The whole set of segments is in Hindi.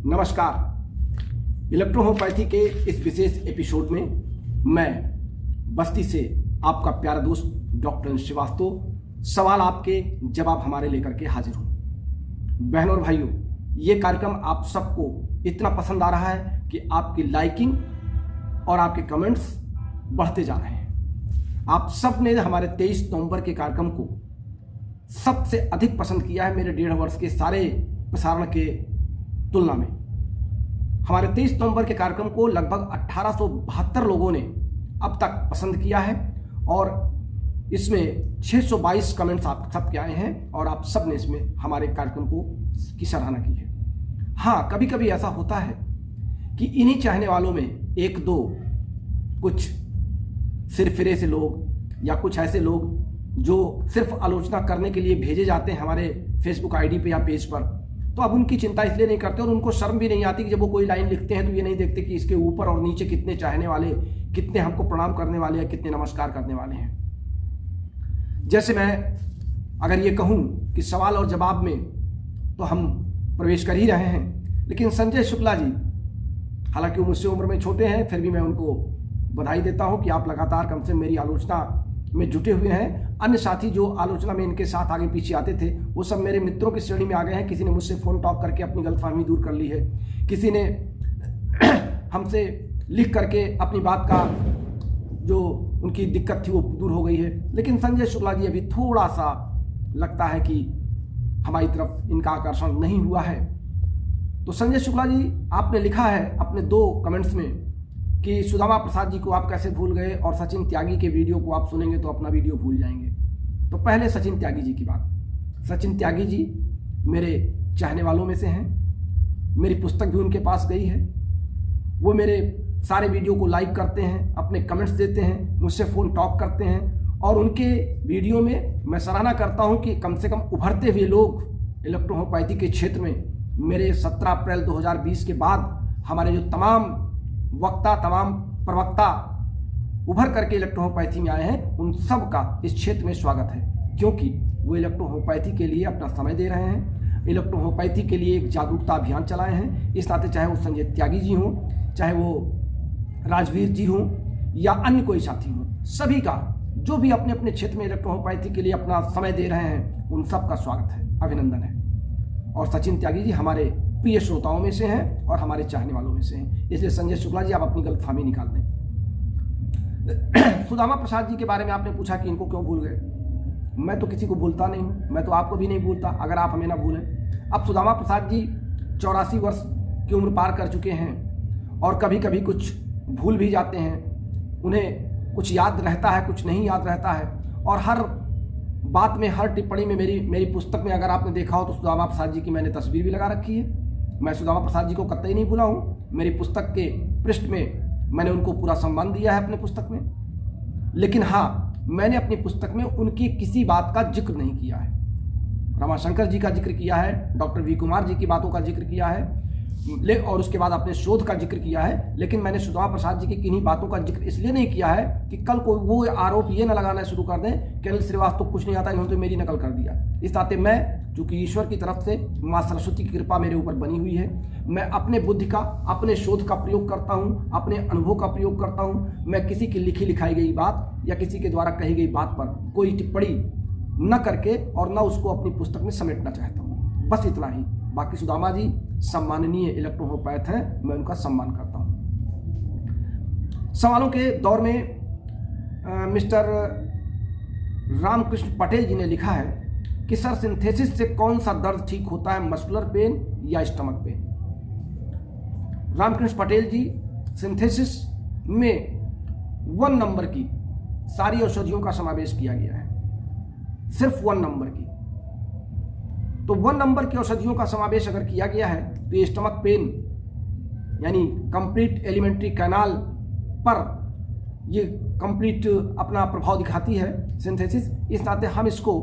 नमस्कार। इलेक्ट्रोहोम्योपैथी के इस विशेष एपिसोड में मैं बस्ती से आपका प्यारा दोस्त डॉक्टर श्रीवास्तव सवाल आपके जवाब हमारे लेकर के हाजिर हूँ। बहनों और भाइयों, ये कार्यक्रम आप सबको इतना पसंद आ रहा है कि आपकी लाइकिंग और आपके कमेंट्स बढ़ते जा रहे हैं। आप सब ने हमारे 23 नवंबर के कार्यक्रम को सबसे अधिक पसंद किया है मेरे 1.5 वर्ष के सारे प्रसारण के तुलना में। हमारे 23 नवंबर के कार्यक्रम को लगभग 1872 लोगों ने अब तक पसंद किया है और इसमें 622 कमेंट्स आप सबके आए हैं और आप सब ने इसमें हमारे कार्यक्रम को की सराहना की है। हाँ, कभी कभी ऐसा होता है कि इन्हीं चाहने वालों में एक दो कुछ सिरफिरे से लोग या कुछ ऐसे लोग जो सिर्फ आलोचना करने के लिए भेजे जाते हैं हमारे फेसबुक आईडी पे या पेज पर, तो अब उनकी चिंता इसलिए नहीं करते और उनको शर्म भी नहीं आती कि जब वो कोई लाइन लिखते हैं तो ये नहीं देखते कि इसके ऊपर और नीचे कितने चाहने वाले, कितने हमको प्रणाम करने वाले या कितने नमस्कार करने वाले हैं। जैसे मैं अगर ये कहूँ कि सवाल और जवाब में तो हम प्रवेश कर ही रहे हैं, लेकिन संजय शुक्ला जी, हालांकि वो मुझसे उम्र में छोटे हैं, फिर भी मैं उनको बधाई देता हूँ कि आप लगातार कम से मेरी आलोचना में जुटे हुए हैं। अन्य साथी जो आलोचना में इनके साथ आगे पीछे आते थे वो सब मेरे मित्रों की श्रेणी में आ गए हैं। किसी ने मुझसे फ़ोन टॉक करके अपनी गलतफहमी दूर कर ली है, किसी ने हमसे लिख करके अपनी बात का जो उनकी दिक्कत थी वो दूर हो गई है। लेकिन संजय शुक्ला जी अभी थोड़ा सा लगता है कि हमारी तरफ इनका आकर्षण नहीं हुआ है। तो संजय शुक्ला जी, आपने लिखा है अपने 2 कमेंट्स में कि सुदामा प्रसाद जी को आप कैसे भूल गए और सचिन त्यागी के वीडियो को आप सुनेंगे तो अपना वीडियो भूल जाएंगे। तो पहले सचिन त्यागी जी की बात। सचिन त्यागी जी मेरे चाहने वालों में से हैं, मेरी पुस्तक भी उनके पास गई है। वो मेरे सारे वीडियो को लाइक करते हैं, अपने कमेंट्स देते हैं, मुझसे फ़ोन टॉक करते हैं और उनके वीडियो में मैं सराहना करता हूँ कि कम से कम उभरते हुए लोग इलेक्ट्रोहोम्योपैथी के क्षेत्र में मेरे 17 अप्रैल 2020 के बाद हमारे जो तमाम वक्ता, तमाम प्रवक्ता उभर करके इलेक्ट्रोहोम्योपैथी में आए हैं, उन सब का इस क्षेत्र में स्वागत है, क्योंकि वो इलेक्ट्रोहोम्योपैथी के लिए अपना समय दे रहे हैं, इलेक्ट्रोहोम्योपैथी के लिए एक जागरूकता अभियान चलाए हैं। इस नाते चाहे वो संजय त्यागी जी हों, चाहे वो राजवीर जी हों या अन्य कोई साथी हों, सभी का जो भी अपने अपने क्षेत्र में इलेक्ट्रोहोम्योपैथी के लिए अपना समय दे रहे हैं, उन सब का स्वागत है, अभिनंदन है। और सचिन त्यागी जी हमारे प्रिय श्रोताओं में से हैं और हमारे चाहने वालों में से हैं, इसलिए संजय शुक्ला जी आप अपनी गलतफहमी निकाल दें। सुदामा प्रसाद जी के बारे में आपने पूछा कि इनको क्यों भूल गए। मैं तो किसी को भूलता नहीं हूँ, मैं तो आपको भी नहीं भूलता अगर आप हमें ना भूलें। अब सुदामा प्रसाद जी 84 वर्ष की उम्र पार कर चुके हैं और कभी कभी कुछ भूल भी जाते हैं, उन्हें कुछ याद रहता है, कुछ नहीं याद रहता है। और हर बात में, हर टिप्पणी में मेरी पुस्तक में अगर आपने देखा हो तो सुदामा प्रसाद जी की मैंने तस्वीर भी लगा रखी है। मैं सुदामा प्रसाद जी को कतई नहीं भूला हूँ। मेरी पुस्तक के पृष्ठ में मैंने उनको पूरा सम्मान दिया है अपने पुस्तक में। लेकिन हाँ, मैंने अपनी पुस्तक में उनकी किसी बात का जिक्र नहीं किया है। रमाशंकर जी का जिक्र किया है, डॉक्टर वी कुमार जी की बातों का जिक्र किया है और उसके बाद अपने शोध का जिक्र किया है। लेकिन मैंने सुदामा प्रसाद जी की किन्हीं बातों का जिक्र इसलिए नहीं किया है कि कल को वो आरोप ये न लगाना शुरू कर दें कि अनिल श्रीवास्तव कुछ नहीं आता, इन्होंने तो मेरी नकल कर दिया। इस नाते मैं, चूँकि ईश्वर की तरफ से माँ सरस्वती की कृपा मेरे ऊपर बनी हुई है, मैं अपने बुद्धि का, अपने शोध का प्रयोग करता हूँ, अपने अनुभव का प्रयोग करता हूँ। मैं किसी की लिखी लिखाई गई बात या किसी के द्वारा कही गई बात पर कोई टिप्पणी न करके और न उसको अपनी पुस्तक में समेटना चाहता हूँ, बस इतना ही। बाकी सुदामा जी सम्माननीय इलेक्ट्रोहोम्योपैथ हैं, मैं उनका सम्मान करता हूँ। सवालों के दौर में मिस्टर रामकृष्ण पटेल जी ने लिखा है कि सर, सिंथेसिस से कौन सा दर्द ठीक होता है, मस्कुलर पेन या स्टमक पेन। रामकृष्ण पटेल जी, सिंथेसिस में 1 नंबर की सारी औषधियों का समावेश किया गया है, सिर्फ 1 नंबर की। तो 1 नंबर की औषधियों का समावेश अगर किया गया है तो ये स्टमक पेन यानी कंप्लीट एलिमेंट्री कैनाल पर ये कंप्लीट अपना प्रभाव दिखाती है सिंथेसिस। इस नाते हम इसको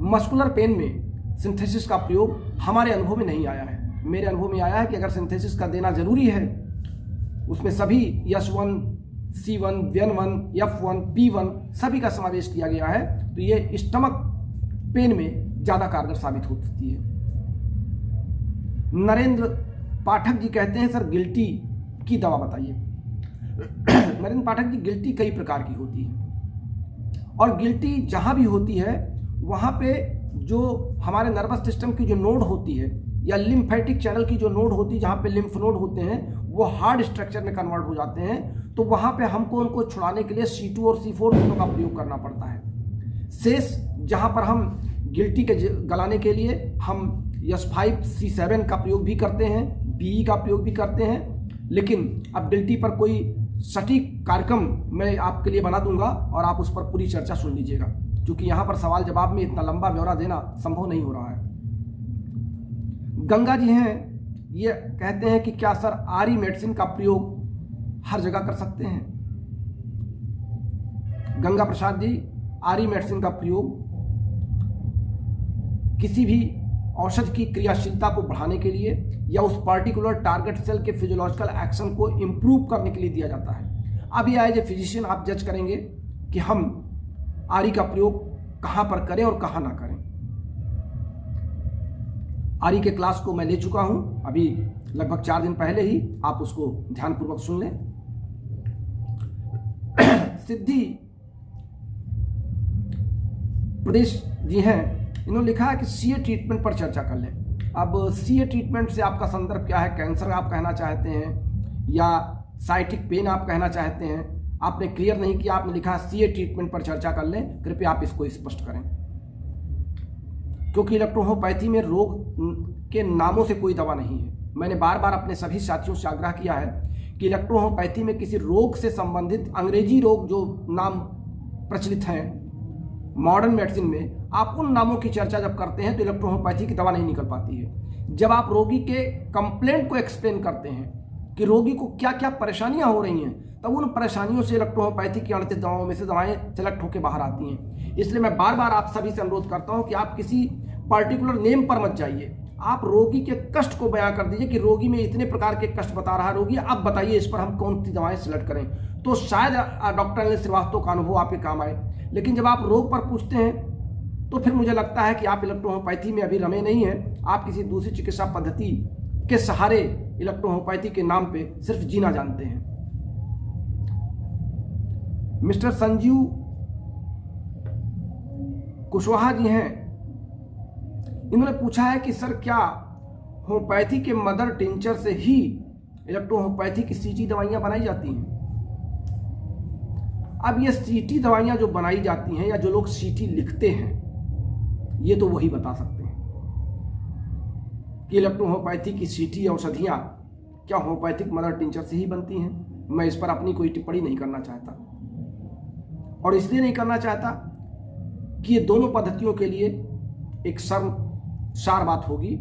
मस्कुलर पेन में सिंथेसिस का प्रयोग हमारे अनुभव में नहीं आया है। मेरे अनुभव में आया है कि अगर सिंथेसिस का देना जरूरी है, उसमें सभी S1, C1, N1, F1, P1 सभी का समावेश किया गया है, तो ये स्टमक पेन में ज़्यादा कारगर साबित होती है। नरेंद्र पाठक जी कहते हैं सर गिल्टी की दवा बताइए। नरेंद्र पाठक जी, गिल्टी कई प्रकार की होती है और गिल्टी जहाँ भी होती है वहाँ पे जो हमारे नर्वस सिस्टम की जो नोड होती है या लिम्फेटिक चैनल की जो नोड होती है, जहाँ पे लिम्फ नोड होते हैं वो हार्ड स्ट्रक्चर में कन्वर्ट हो जाते हैं, तो वहाँ पे हमको उनको छुड़ाने के लिए C2 और C4 दोनों का प्रयोग करना पड़ता है। शेष जहाँ पर हम गिल्टी के गलाने के लिए हम S5 C7 का प्रयोग भी करते हैं, BE का प्रयोग भी करते हैं, लेकिन अब गिल्टी पर कोई सटीक कार्यक्रम मैं आपके लिए बना दूंगा और आप उस पर पूरी चर्चा सुन लीजिएगा, क्योंकि यहाँ पर सवाल जवाब में इतना लंबा ब्यौरा देना संभव नहीं हो रहा है। गंगा जी हैं, ये कहते हैं कि क्या सर आरी मेडिसिन का प्रयोग हर जगह कर सकते हैं? गंगा प्रसाद जी, आरी मेडिसिन का प्रयोग किसी भी औषध की क्रियाशीलता को बढ़ाने के लिए या उस पार्टिकुलर टारगेट सेल के फिजियोलॉजिकल एक्शन को इंप्रूव करने के लिए दिया जाता है। अब ये एज ए फिजिशियन आप जज करेंगे कि हम आरी का प्रयोग कहां पर करें और कहां ना करें। आरी के क्लास को मैं ले चुका हूं अभी लगभग 4 दिन पहले ही, आप उसको ध्यानपूर्वक सुन लें। सिद्धि प्रदेश जी हैं, इन्होंने लिखा है कि सीए ट्रीटमेंट पर चर्चा कर लें। अब सीए ट्रीटमेंट से आपका संदर्भ क्या है? कैंसर आप कहना चाहते हैं या साइटिक पेन आप कहना चाहते हैं? आपने क्लियर नहीं किया, आपने लिखा सीए ट्रीटमेंट पर चर्चा कर लें, कृपया आप इसको स्पष्ट करें, क्योंकि इलेक्ट्रोहोम्योपैथी में रोग के नामों से कोई दवा नहीं है। मैंने बार बार अपने सभी साथियों से आग्रह किया है कि इलेक्ट्रोहोम्योपैथी में किसी रोग से संबंधित अंग्रेजी रोग जो नाम प्रचलित हैं मॉडर्न मेडिसिन में, आप उन नामों की चर्चा जब करते हैं तो इलेक्ट्रोहोम्योपैथी की दवा नहीं निकल पाती है। जब आप रोगी के कंप्लेंट को एक्सप्लेन करते हैं कि रोगी को क्या क्या परेशानियां हो रही हैं, तब उन परेशानियों से इलेक्ट्रोहोम्योपैथी की 38 दवाओं में से दवाएं सेलेक्ट होकर बाहर आती हैं। इसलिए मैं बार बार आप सभी से अनुरोध करता हूं कि आप किसी पर्टिकुलर नेम पर मत जाइए, आप रोगी के कष्ट को बयां कर दीजिए कि रोगी में इतने प्रकार के कष्ट बता रहा है रोगी, अब बताइए इस पर हम कौन सी दवाएं सेलेक्ट करें, तो शायद डॉक्टर अनिल श्रीवास्तव का अनुभव आपके काम आए। लेकिन जब आप रोग पर पूछते हैं तो फिर मुझे लगता है कि आप इलेक्ट्रोहोम्योपैथी में अभी रमे नहीं हैं, आप किसी दूसरी चिकित्सा पद्धति के सहारे इलेक्ट्रोहोम्योपैथी के नाम पे सिर्फ जीना जानते हैं। मिस्टर संजीव कुशवाहा जी हैं, इन्होंने पूछा है कि सर क्या होम्योपैथी के मदर टिंचर से ही इलेक्ट्रोहोम्योपैथी की सीटी दवाइयां बनाई जाती हैं? अब ये सीटी दवाइयां जो बनाई जाती हैं या जो लोग सीटी लिखते हैं, ये तो वही बता सकते हैं कि इलेक्ट्रोहोम्योपैथी की सीटी औषधियां क्या होम्योपैथिक मदर टिंचर से ही बनती हैं। मैं इस पर अपनी कोई टिप्पणी नहीं करना चाहता, और इसलिए नहीं करना चाहता कि ये दोनों पद्धतियों के लिए एक शर्मसार बात होगी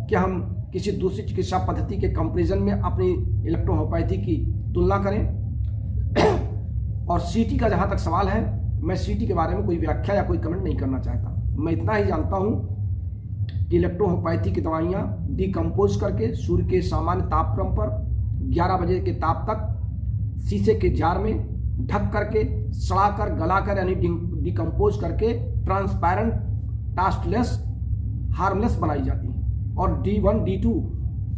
कि हम किसी दूसरी चिकित्सा पद्धति के कंपैरिजन में अपनी इलेक्ट्रोहोम्योपैथी की तुलना करें। और सीटी का जहां तक सवाल है, मैं सीटी के बारे में कोई व्याख्या या कोई कमेंट नहीं करना चाहता। मैं इतना ही जानता हूं कि इलेक्ट्रोहोम्योपैथी की दवाइयां डिकम्पोज करके सूर्य के सामान्य तापक्रम पर 11 बजे के ताप तक शीशे के जार में ढक करके सड़ाकर गलाकर यानी डिकम्पोज करके ट्रांसपेरेंट टास्टलेस हार्मलेस बनाई जाती हैं। और D1 D2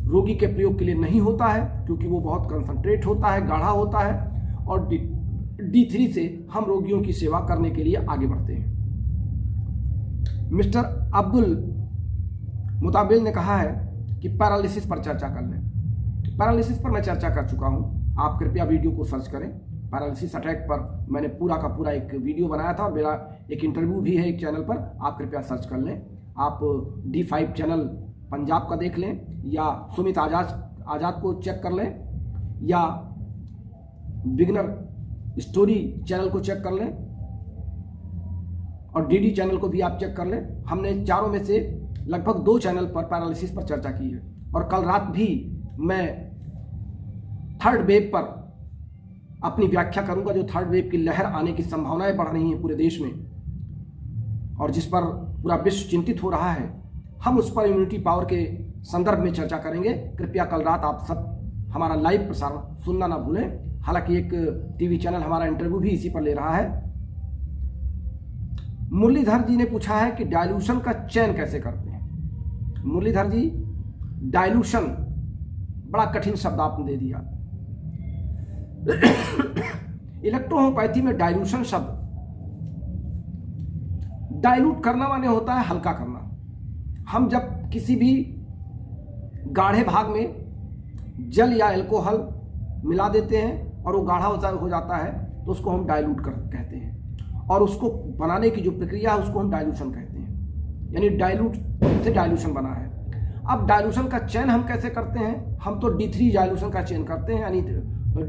रोगी के प्रयोग के लिए नहीं होता है क्योंकि वो बहुत कंसंट्रेट होता है, गाढ़ा होता है, और D3 से हम रोगियों की सेवा करने के लिए आगे बढ़ते हैं। मिस्टर अब्दुल मुताबिल ने कहा है कि पैरालिसिस पर चर्चा कर लें। पैरालिसिस पर मैं चर्चा कर चुका हूं, आप कृपया वीडियो को सर्च करें। पैरालिसिस अटैक पर मैंने पूरा का पूरा एक वीडियो बनाया था और मेरा एक इंटरव्यू भी है एक चैनल पर, आप कृपया सर्च कर लें। आप D5 चैनल पंजाब का देख लें या सुमित आजाद को चेक कर लें या बिगनर स्टोरी चैनल को चेक कर लें और DD चैनल को भी आप चेक कर लें। हमने चारों में से लगभग 2 चैनल पर पैरालिसिस पर चर्चा की है, और कल रात भी मैं थर्ड वेव पर अपनी व्याख्या करूंगा, जो थर्ड वेव की लहर आने की संभावनाएं बढ़ रही हैं पूरे देश में और जिस पर पूरा विश्व चिंतित हो रहा है। हम उस पर इम्यूनिटी पावर के संदर्भ में चर्चा करेंगे। कृपया कल रात आप सब हमारा लाइव प्रसारण सुनना ना भूलें। हालांकि एक टीवी चैनल हमारा इंटरव्यू भी इसी पर ले रहा है। मुरलीधर जी ने पूछा है कि डाइल्यूशन का चयन कैसे करते हैं। मुरलीधर जी, डाइल्यूशन बड़ा कठिन शब्द आपने दे दिया। इलेक्ट्रोहोम्योपैथी में डाइल्यूशन शब्द, डाइल्यूट करना माने होता है हल्का करना। हम जब किसी भी गाढ़े भाग में जल या अल्कोहल मिला देते हैं और वो गाढ़ा हो जाता है तो उसको हम डाइल्यूट कहते हैं, और उसको बनाने की जो प्रक्रिया है उसको हम डाइल्यूशन कहते हैं। यानी डाइल्यूट से डाइल्यूशन बना है। अब डाइल्यूशन का चयन हम कैसे करते हैं? हम तो D3 डाइल्यूशन का चयन करते हैं, यानी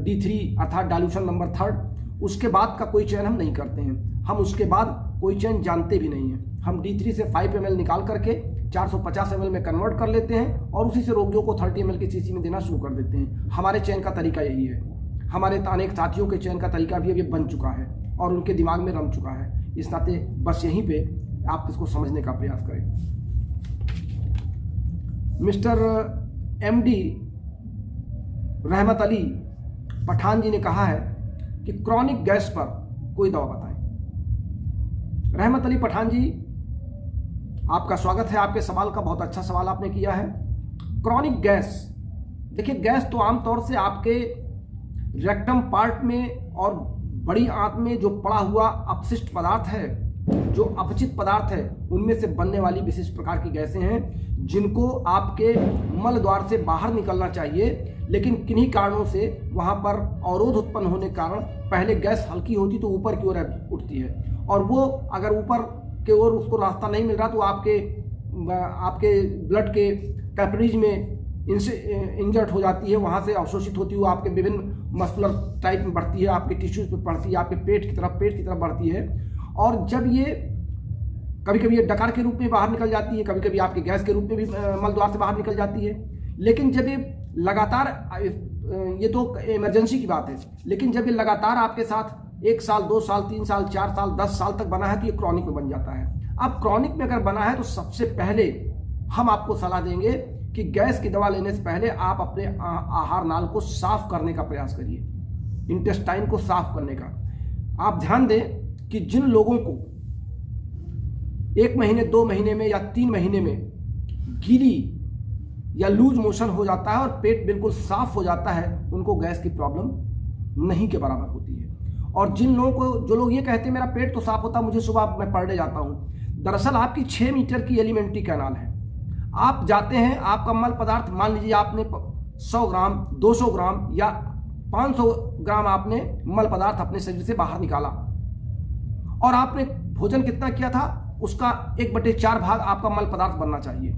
D3 अर्थात डाइल्यूशन नंबर 3। उसके बाद का कोई चयन हम नहीं करते हैं। हम उसके बाद कोई चयन जानते भी नहीं हैं। हम D3 से 5 ml निकाल करके 450 ml में कन्वर्ट कर लेते हैं और उसी से रोगियों को 30 ml की शीशी में देना शुरू कर देते हैं। हमारे चयन का तरीका यही है। हमारे अनेक साथियों के चयन का तरीका भी अभी बन चुका है और उनके दिमाग में रम चुका है। इस नाते बस यहीं पे आप इसको समझने का प्रयास करें। मिस्टर MD रहमत अली पठान जी ने कहा है कि क्रॉनिक गैस पर कोई दवा बताएं। रहमत अली पठान जी, आपका स्वागत है। आपके सवाल का बहुत अच्छा सवाल आपने किया है। क्रॉनिक गैस, देखिए गैस तो आमतौर से आपके रेक्टम पार्ट में और बड़ी आंत में जो पड़ा हुआ अपशिष्ट पदार्थ है, जो अपचित पदार्थ है, उनमें से बनने वाली विशिष्ट प्रकार की गैसें हैं जिनको आपके मल द्वार से बाहर निकलना चाहिए, लेकिन किन्हीं कारणों से वहां पर अवरोध उत्पन्न होने के कारण पहले गैस हल्की होती तो ऊपर की ओर उठती है, और वो अगर ऊपर के ओर उसको रास्ता नहीं मिल रहा तो आपके ब्लड के कैपिलरीज में इंजर्ट हो जाती है, वहाँ से अवशोषित होती हुई आपके विभिन्न मस्कुलर टाइप में बढ़ती है, आपके टिश्यूज पे बढ़ती है, आपके पेट की तरफ बढ़ती है। और जब ये कभी कभी ये डकार के रूप में बाहर निकल जाती है, कभी कभी आपके गैस के रूप में भी मल द्वार से बाहर निकल जाती है। लेकिन जब ये लगातार, ये तो इमरजेंसी की बात है, लेकिन जब ये लगातार आपके साथ 1 साल 2 साल 3 साल 4 साल 10 साल तक बना है तो ये क्रॉनिक में बन जाता है। अब क्रॉनिक में अगर बना है तो सबसे पहले हम आपको सलाह देंगे कि गैस की दवा लेने से पहले आप अपने आहार नाल को साफ करने का प्रयास करिए, इंटेस्टाइन को साफ करने का। आप ध्यान दें कि जिन लोगों को 1 महीने 2 महीने में या 3 महीने में गीली या लूज मोशन हो जाता है और पेट बिल्कुल साफ हो जाता है, उनको गैस की प्रॉब्लम नहीं के बराबर होती है। और जिन लोगों को, जो लोग ये कहते हैं मेरा पेट तो साफ होता, मुझे सुबह मैं पढ़ने जाता हूँ, दरअसल आपकी 6 मीटर की एलिमेंट्री कैनाल है। आप जाते हैं, आपका मल पदार्थ, मान लीजिए आपने 100 ग्राम 200 ग्राम या 500 ग्राम आपने मल पदार्थ अपने शरीर से बाहर निकाला, और आपने भोजन कितना किया था उसका 1/4 भाग आपका मल पदार्थ बनना चाहिए।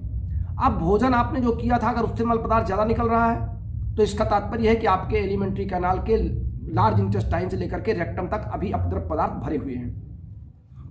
अब भोजन आपने जो किया था अगर उससे मल पदार्थ ज़्यादा निकल रहा है तो इसका तात्पर्य है कि आपके एलिमेंट्री कैनाल के लार्ज इंटेस्टाइन से लेकर के रेक्टम तक अभी अपद्रव पदार्थ भरे हुए हैं।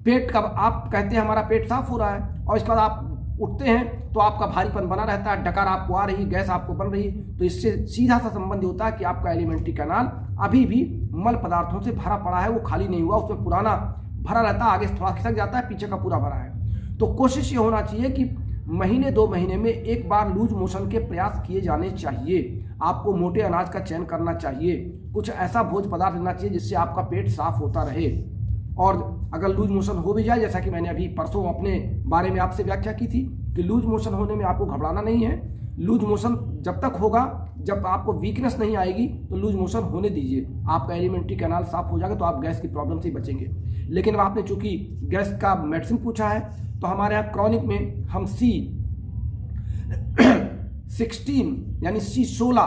पेट का, आप कहते हैं हमारा पेट साफ हो रहा है, और इसके बाद आप उठते हैं तो आपका भारीपन बना रहता है, डकार आपको आ रही, गैस आपको बन रही, तो इससे सीधा सा संबंध होता है कि आपका एलिमेंट्री कैनाल अभी भी मल पदार्थों से भरा पड़ा है, वो खाली नहीं हुआ, उसमें पुराना भरा रहता है, आगे थोड़ा खिसक जाता है, पीछे का पूरा भरा है। तो कोशिश ये होना चाहिए कि महीने 2 महीने में एक बार लूज मोशन के प्रयास किए जाने चाहिए। आपको मोटे अनाज का चयन करना चाहिए, कुछ ऐसा भोज्य पदार्थ लेना चाहिए जिससे आपका पेट साफ होता रहे। और अगर लूज मोशन हो भी जाए, जैसा कि मैंने अभी परसों अपने बारे में आपसे व्याख्या की थी कि लूज मोशन होने में आपको घबराना नहीं है। लूज मोशन जब तक होगा, जब आपको वीकनेस नहीं आएगी तो लूज मोशन होने दीजिए, आपका एलिमेंट्री कैनाल साफ हो जाएगा तो आप गैस की प्रॉब्लम से बचेंगे। लेकिन अब आपने चूंकि गैस का मेडिसिन पूछा है तो हमारे यहाँ क्रॉनिक में हम C16 यानी C16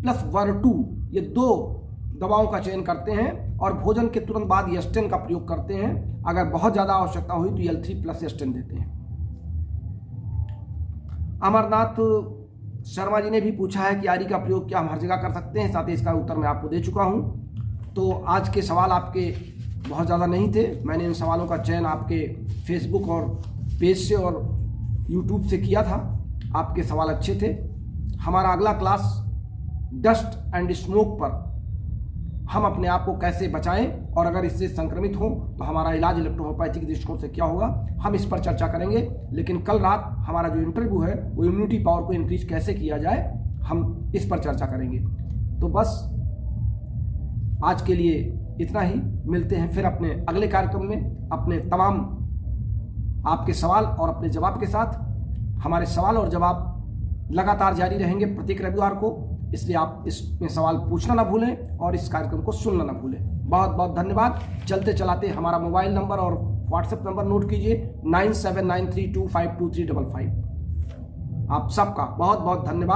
प्लस वर्टू, ये 2 दवाओं का चयन करते हैं, और भोजन के तुरंत बाद एस्टेन का प्रयोग करते हैं। अगर बहुत ज़्यादा आवश्यकता हुई तो L3 प्लस एस्टेन देते हैं। अमरनाथ शर्मा जी ने भी पूछा है कि आरी का प्रयोग क्या हम हर जगह कर सकते हैं, साथ ही इसका उत्तर मैं आपको दे चुका हूं। तो आज के सवाल आपके बहुत ज़्यादा नहीं थे, मैंने इन सवालों का चयन आपके फेसबुक और पेज से और यूट्यूब से किया था। आपके सवाल अच्छे थे। हमारा अगला क्लास डस्ट एंड स्मोक पर, हम अपने आप को कैसे बचाएं और अगर इससे संक्रमित हों तो हमारा इलाज इलेक्ट्रोहोम्योपैथिक दृष्टिकोण से क्या होगा, हम इस पर चर्चा करेंगे। लेकिन कल रात हमारा जो इंटरव्यू है वो इम्यूनिटी पावर को इंक्रीज कैसे किया जाए, हम इस पर चर्चा करेंगे। तो बस आज के लिए इतना ही, मिलते हैं फिर अपने अगले कार्यक्रम में अपने तमाम आपके सवाल और अपने जवाब के साथ। हमारे सवाल और जवाब लगातार जारी रहेंगे प्रत्येक रविवार को इसलिए आप इसमें सवाल पूछना ना भूलें और इस कार्यक्रम को सुनना ना भूलें। बहुत बहुत धन्यवाद। चलते चलाते हमारा मोबाइल नंबर और व्हाट्सएप नंबर नोट कीजिए 9793252355। आप सबका बहुत बहुत धन्यवाद।